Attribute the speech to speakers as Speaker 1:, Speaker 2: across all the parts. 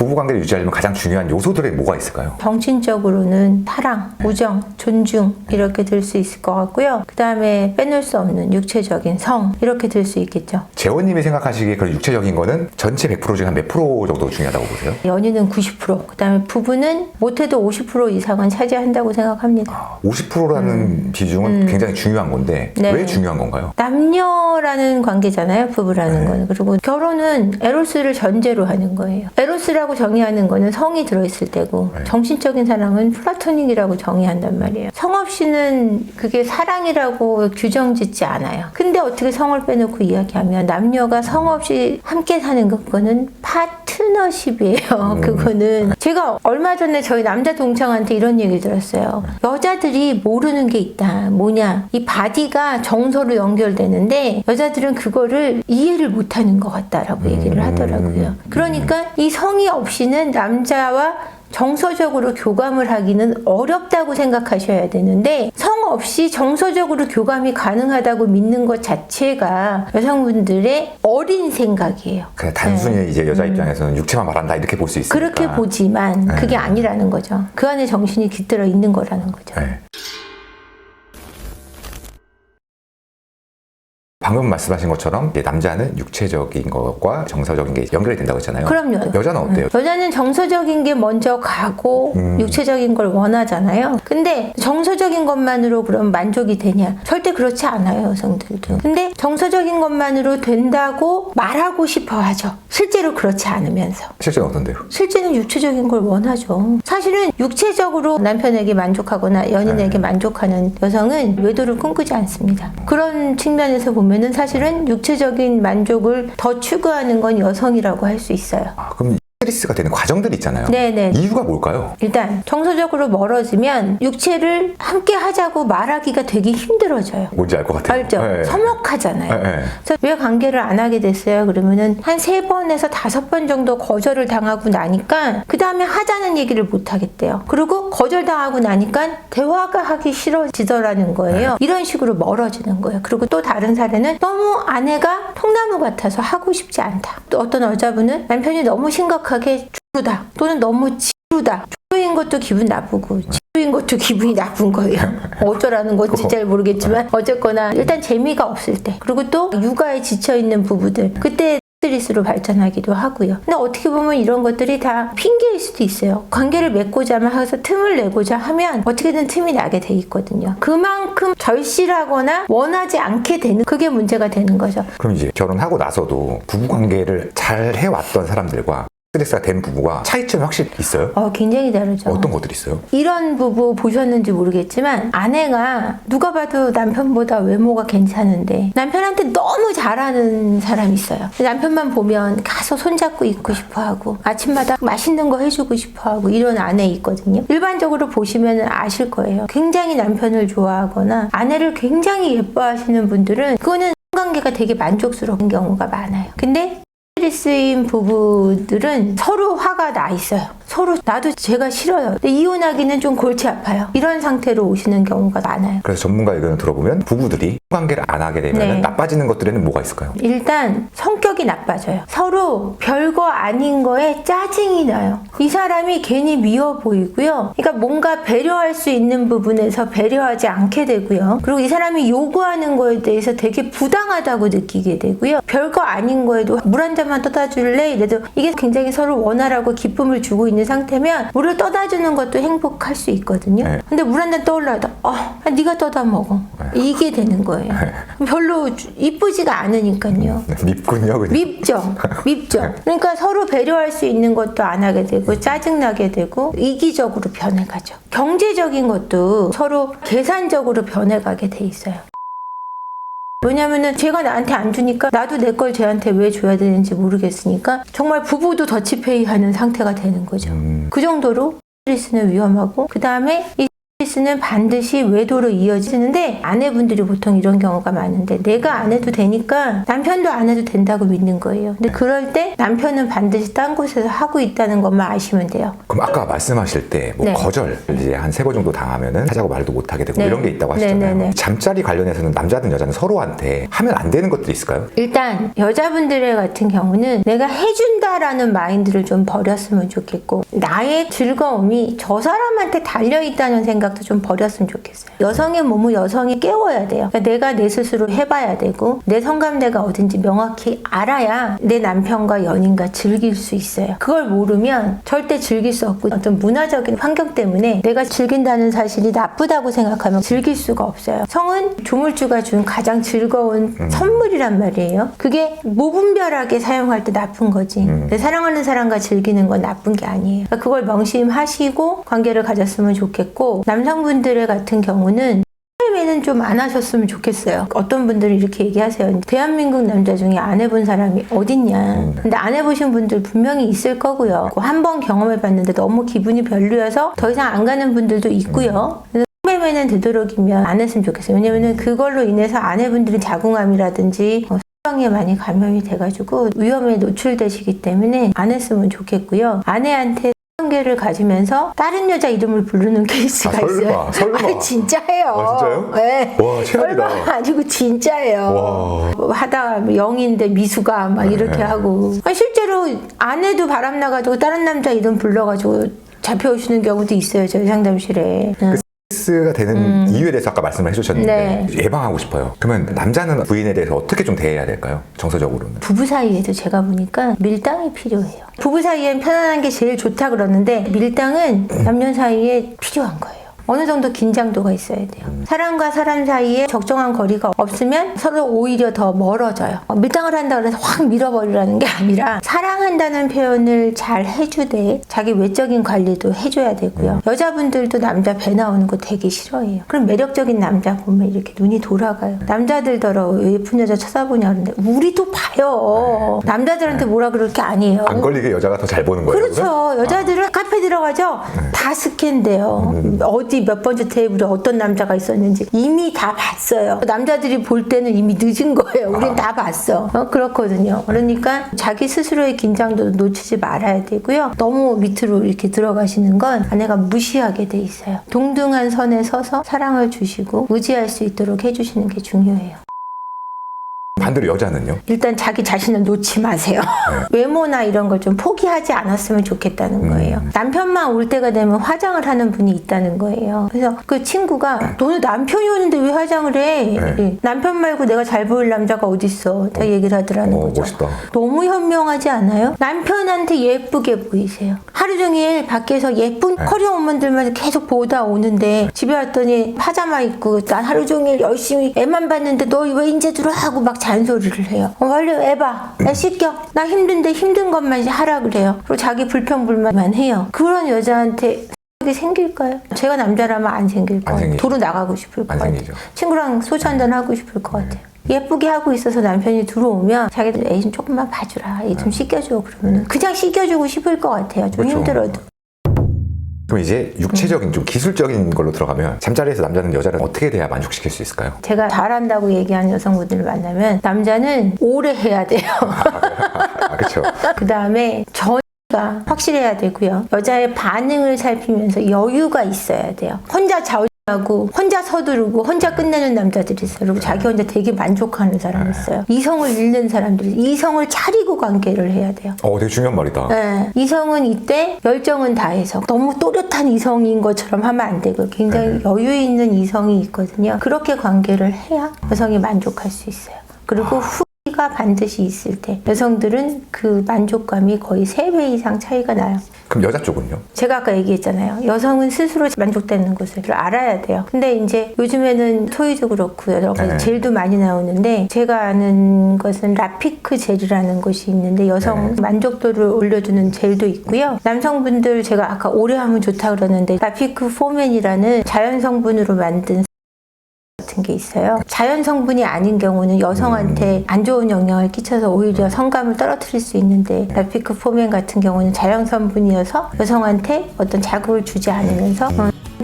Speaker 1: 부부관계를 유지하려면 가장 중요한 요소들이 뭐가 있을까요?
Speaker 2: 정신적으로는 사랑, 우정, 존중 이렇게 들 수 있을 것 같고요. 그 다음에 빼놓을 수 없는 육체적인 성 이렇게 들 수 있겠죠.
Speaker 1: 재원님이 생각하시기에 그런 육체적인 거는 전체 100% 중에 한 몇 프로 정도 중요하다고 보세요?
Speaker 2: 연인은 90%, 그 다음에 부부는 못해도 50% 이상은 차지한다고 생각합니다.
Speaker 1: 50%라는 비중은 굉장히 중요한 건데
Speaker 2: 네.
Speaker 1: 왜 중요한 건가요?
Speaker 2: 남녀라는 관계잖아요, 부부라는
Speaker 1: 네.
Speaker 2: 거는. 그리고 결혼은 에로스를 전제로 하는 거예요. 에로스라고 정의하는 거는 성이 들어있을 때고
Speaker 1: 네.
Speaker 2: 정신적인 사랑은 플라토닉이라고 정의한단 말이에요. 성 없이는 그게 사랑이라고 규정짓지 않아요. 근데 어떻게 성을 빼놓고 이야기하면 남녀가 성 없이 함께 사는 그거는 파트너십이에요. 그거는 제가 얼마 전에 저희 남자 동창한테 이런 얘기를 들었어요. 여자들이 모르는 게 있다. 뭐냐, 이 바디가 정서로 연결되는데 여자들은 그거를 이해를 못하는 것 같다라고 얘기를 하더라고요. 그러니까 이 성이 없이는 남자와 정서적으로 교감을 하기는 어렵다고 생각하셔야 되는데 성 없이 정서적으로 교감이 가능하다고 믿는 것 자체가 여성분들의 어린 생각이에요.
Speaker 1: 그냥 단순히 이제 여자 입장에서는 육체만 말한다 이렇게 볼 수 있으니까.
Speaker 2: 그렇게 보지만 그게 아니라는 거죠. 그 안에 정신이 깃들어 있는 거라는 거죠.
Speaker 1: 네. 방금 말씀하신 것처럼 이제 남자는 육체적인 것과 정서적인 게 연결이 된다고 했잖아요.
Speaker 2: 그럼요.
Speaker 1: 여자는 어때요?
Speaker 2: 여자는 정서적인 게 먼저 가고 육체적인 걸 원하잖아요. 근데 정서적인 것만으로 그럼 만족이 되냐? 절대 그렇지 않아요, 여성들도. 근데 정서적인 것만으로 된다고 말하고 싶어 하죠. 실제로 그렇지 않으면서.
Speaker 1: 실제는 어떤데요?
Speaker 2: 실제는 육체적인 걸 원하죠. 사실은 육체적으로 남편에게 만족하거나 연인에게 만족하는 여성은 외도를 꿈꾸지 않습니다. 그런 측면에서 보면은 사실은 육체적인 만족을 더 추구하는 건 여성이라고 할 수 있어요.
Speaker 1: 그럼 스트레스가 되는 과정들이 있잖아요.
Speaker 2: 네네.
Speaker 1: 이유가 뭘까요?
Speaker 2: 일단 정서적으로 멀어지면 육체를 함께 하자고 말하기가 되게 힘들어져요.
Speaker 1: 뭔지 알 것 같아요.
Speaker 2: 알죠?
Speaker 1: 네.
Speaker 2: 서먹하잖아요.
Speaker 1: 네.
Speaker 2: 그래서 왜 관계를 안 하게 됐어요? 그러면은 한 3번에서 5번 정도 거절을 당하고 나니까 그 다음에 하자는 얘기를 못 하겠대요. 그리고 거절당하고 나니까 대화가 하기 싫어지더라는 거예요. 이런 식으로 멀어지는 거예요. 그리고 또 다른 사례는 너무 아내가 통나무 같아서 하고 싶지 않다. 또 어떤 여자분은 남편이 너무 심각하게 주르다 또는 너무 지루다. 주루인 것도 기분 나쁘고 지루인 것도 기분이 나쁜 거예요. 어쩌라는 건지 잘 모르겠지만 어쨌거나 일단 재미가 없을 때, 그리고 또 육아에 지쳐있는 부부들, 그때 스트레스로 발전하기도 하고요. 근데 어떻게 보면 이런 것들이 다 핑계일 수도 있어요. 관계를 맺고자 해서 틈을 내고자 하면 어떻게든 틈이 나게 돼 있거든요. 그만큼 절실하거나 원하지 않게 되는, 그게 문제가 되는 거죠.
Speaker 1: 그럼 이제 결혼하고 나서도 부부관계를 잘 해왔던 사람들과 스트레스가 된 부부가 차이점이 확실히 있어요?
Speaker 2: 굉장히 다르죠.
Speaker 1: 어떤 것들이 있어요?
Speaker 2: 이런 부부 보셨는지 모르겠지만 아내가 누가 봐도 남편보다 외모가 괜찮은데 남편한테 너무 잘하는 사람이 있어요. 남편만 보면 가서 손잡고 있고 싶어하고 아침마다 맛있는 거 해주고 싶어하고 이런 아내 있거든요. 일반적으로 보시면 아실 거예요. 굉장히 남편을 좋아하거나 아내를 굉장히 예뻐하시는 분들은 그거는 관계가 되게 만족스러운 경우가 많아요. 근데 스트레스인 부부들은 서로 화가 나 있어요. 서로 나도 제가 싫어요. 근데 이혼하기는 좀 골치 아파요. 이런 상태로 오시는 경우가 많아요.
Speaker 1: 그래서 전문가 의견을 들어보면 부부들이 관계를 안 하게 되면
Speaker 2: 네.
Speaker 1: 나빠지는 것들에는 뭐가 있을까요?
Speaker 2: 일단 성격이 나빠져요. 서로 별거 아닌 거에 짜증이 나요. 이 사람이 괜히 미워 보이고요. 그러니까 뭔가 배려할 수 있는 부분에서 배려하지 않게 되고요. 그리고 이 사람이 요구하는 거에 대해서 되게 부당하다고 느끼게 되고요. 별거 아닌 거에도 물 한 잔만 떠다 줄래? 이래도 이게 굉장히 서로 원활하고 기쁨을 주고 있는 상태면 물을 떠다 주는 것도 행복할 수 있거든요.
Speaker 1: 네.
Speaker 2: 근데 물 한 잔 떠올라도 네가 떠다 먹어. 이게 되는 거예요. 별로 이쁘지가 않으니까요.
Speaker 1: 밉군요, 그냥.
Speaker 2: 밉죠. 그러니까 서로 배려할 수 있는 것도 안 하게 되고 짜증나게 되고 이기적으로 변해가죠. 경제적인 것도 서로 계산적으로 변해가게 돼 있어요. 왜냐면은 제가 나한테 안 주니까 나도 내 걸 쟤한테 왜 줘야 되는지 모르겠으니까 정말 부부도 더치페이 하는 상태가 되는 거죠. 그 정도로 스트레스는 위험하고, 그 다음에 이 스트레스는 반드시 외도로 이어지는데 아내분들이 보통 이런 경우가 많은데 내가 안 해도 되니까 남편도 안 해도 된다고 믿는 거예요. 근데 그럴 때 남편은 반드시 딴 곳에서 하고 있다는 것만 아시면 돼요.
Speaker 1: 그럼 아까 말씀하실 때 뭐
Speaker 2: 네.
Speaker 1: 거절 이제 한 3번 정도 당하면은 하자고 말도 못 하게 되고
Speaker 2: 네.
Speaker 1: 이런 게 있다고 하시잖아요.
Speaker 2: 네.
Speaker 1: 잠자리 관련해서는 남자든 여자든 서로한테 하면 안 되는 것들이 있을까요?
Speaker 2: 일단 여자분들의 같은 경우는 내가 해준다라는 마인드를 좀 버렸으면 좋겠고 나의 즐거움이 저 사람한테 달려있다는 생각도 좀 버렸으면 좋겠어요. 여성의 몸을 여성이 깨워야 돼요. 그러니까 내가 내 스스로 해봐야 되고 내 성감대가 어딘지 명확히 알아야 내 남편과 연인과 즐길 수 있어요. 그걸 모르면 절대 즐길 수 없고 어떤 문화적인 환경 때문에 내가 즐긴다는 사실이 나쁘다고 생각하면 즐길 수가 없어요. 성은 조물주가 준 가장 즐거운 선물이란 말이에요. 그게 무분별하게 사용할 때 나쁜 거지. 내 사랑하는 사람과 즐기는 건 나쁜 게 아니에요. 그러니까 그걸 명심하시고 관계를 가졌으면 좋겠고 남성분들의 같은 경우는 매는 좀 안 하셨으면 좋겠어요. 어떤 분들은 이렇게 얘기하세요. 대한민국 남자 중에 안 해본 사람이 어딨냐. 근데 안 해보신 분들 분명히 있을 거고요. 한 번 경험해봤는데 너무 기분이 별로여서 더 이상 안 가는 분들도 있고요. 그래서 매매는 되도록이면 안 했으면 좋겠어요. 왜냐면은 그걸로 인해서 아내분들이 자궁암이라든지 에 많이 감염이 돼가지고 위험에 노출되시기 때문에 안 했으면 좋겠고요. 아내한테 관계를 가지면서 다른 여자 이름을 부르는 케이스가 있어요.
Speaker 1: 설마.
Speaker 2: 아, 진짜예요.
Speaker 1: 아, 진짜요?
Speaker 2: 네.
Speaker 1: 와, 최악이다.
Speaker 2: 설마 아니고 진짜예요. 뭐 하다가 영인데 미수가 막 이렇게 하고. 실제로 아내도 바람 나가지고 다른 남자 이름 불러가지고 잡혀오시는 경우도 있어요. 저희 상담실에.
Speaker 1: 스트레스가 되는 이유에 대해서 아까 말씀을 해주셨는데
Speaker 2: 네.
Speaker 1: 예방하고 싶어요. 그러면 남자는 부인에 대해서 어떻게 좀 대해야 될까요? 정서적으로는.
Speaker 2: 부부 사이에도 제가 보니까 밀당이 필요해요. 부부 사이엔 편안한 게 제일 좋다 그러는데 밀당은 남녀 사이에 필요한 거예요. 어느 정도 긴장도가 있어야 돼요. 사람과 사람 사이에 적정한 거리가 없으면 서로 오히려 더 멀어져요. 밀당을 한다 그래서 확 밀어버리라는 게 아니라 사랑한다는 표현을 잘 해주되 자기 외적인 관리도 해줘야 되고요. 여자분들도 남자 배 나오는 거 되게 싫어해요. 그럼 매력적인 남자 보면 이렇게 눈이 돌아가요. 남자들더러 예쁜 여자 쳐다보냐 그러는데 우리도 봐요. 남자들한테 뭐라 그럴 게 아니에요.
Speaker 1: 안 걸리게 여자가 더 잘 보는 거예요.
Speaker 2: 그렇죠. 여자들은 카페 들어가죠. 다 스캔돼요. 어디 몇 번째 테이블에 어떤 남자가 있었는지 이미 다 봤어요. 남자들이 볼 때는 이미 늦은 거예요. 우린 다 봤어. 그렇거든요. 그러니까 자기 스스로의 긴장도 놓치지 말아야 되고요. 너무 밑으로 이렇게 들어가시는 건 아내가 무시하게 돼 있어요. 동등한 선에 서서 사랑을 주시고 의지할 수 있도록 해주시는 게 중요해요.
Speaker 1: 반대로 여자는요?
Speaker 2: 일단 자기 자신을 놓지 마세요. 외모나 이런 걸 좀 포기하지 않았으면 좋겠다는 거예요. 남편만 올 때가 되면 화장을 하는 분이 있다는 거예요. 그래서 그 친구가 너는 남편이 오는데 왜 화장을 해?
Speaker 1: 네.
Speaker 2: 남편 말고 내가 잘 보일 남자가 어딨어? 다 얘기를 하더라는 거죠.
Speaker 1: 멋있다.
Speaker 2: 너무 현명하지 않아요? 남편한테 예쁘게 보이세요. 하루 종일 밖에서 예쁜 커리어 우먼들만 계속 보다 오는데 집에 왔더니 파자마 입고 난 하루 종일 열심히 애만 봤는데 너 왜 인제 들어? 하고 막 잔소리를 해요. 빨리 애 봐. 애 씻겨. 나 힘든데 힘든 것만 하라 그래요. 그리고 자기 불평불만만 해요. 그런 여자한테 생길까요? 제가 남자라면 안 생길 것 같아요. 도로 나가고 싶을 것 같아요. 친구랑 소주 한잔 하고 싶을 것 같아요. 예쁘게 하고 있어서 남편이 들어오면 자기들 애 좀 조금만 봐주라. 애 좀 씻겨줘. 그러면 그냥 씻겨주고 싶을 것 같아요. 좀
Speaker 1: 그렇죠.
Speaker 2: 힘들어도.
Speaker 1: 그럼 이제 육체적인 좀 기술적인 걸로 들어가면 잠자리에서 남자는 여자를 어떻게 돼야 만족시킬 수 있을까요?
Speaker 2: 제가 잘한다고 얘기하는 여성분들을 만나면 남자는 오래 해야 돼요.
Speaker 1: 그렇죠.
Speaker 2: 그 다음에 전이가 확실해야 되고요. 여자의 반응을 살피면서 여유가 있어야 돼요. 혼자 좌우하고 혼자 서두르고 혼자 끝내는 남자들이 있어요. 그리고 자기 혼자 되게 만족하는 사람이 있어요. 이성을 잃는 사람들이 이성을 차리고 관계를 해야 돼요.
Speaker 1: 되게 중요한 말이다.
Speaker 2: 네. 이성은 이때 열정은 다해서 너무 또렷한 이성인 것처럼 하면 안 되고 굉장히 여유 있는 이성이 있거든요. 그렇게 관계를 해야 여성이 만족할 수 있어요. 그리고 후기가 반드시 있을 때 여성들은 그 만족감이 거의 3배 이상 차이가 나요.
Speaker 1: 그럼 여자 쪽은요?
Speaker 2: 제가 아까 얘기했잖아요. 여성은 스스로 만족되는 것을 알아야 돼요. 근데 이제 요즘에는 토이도 그렇고 여러 가지 젤도 많이 나오는데 제가 아는 것은 라피크 젤이라는 것이 있는데 여성 만족도를 올려주는 젤도 있고요. 남성분들 제가 아까 오래 하면 좋다 그러는데 라피크 포맨이라는 자연 성분으로 만든 같은 게 있어요. 자연 성분이 아닌 경우는 여성한테 안 좋은 영향을 끼쳐서 오히려 성감을 떨어뜨릴 수 있는데 라피크 포맨 같은 경우는 자연 성분이어서 여성한테 어떤 자극을 주지 않으면서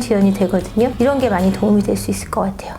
Speaker 2: 지연이 되거든요. 이런 게 많이 도움이 될 수 있을 것 같아요.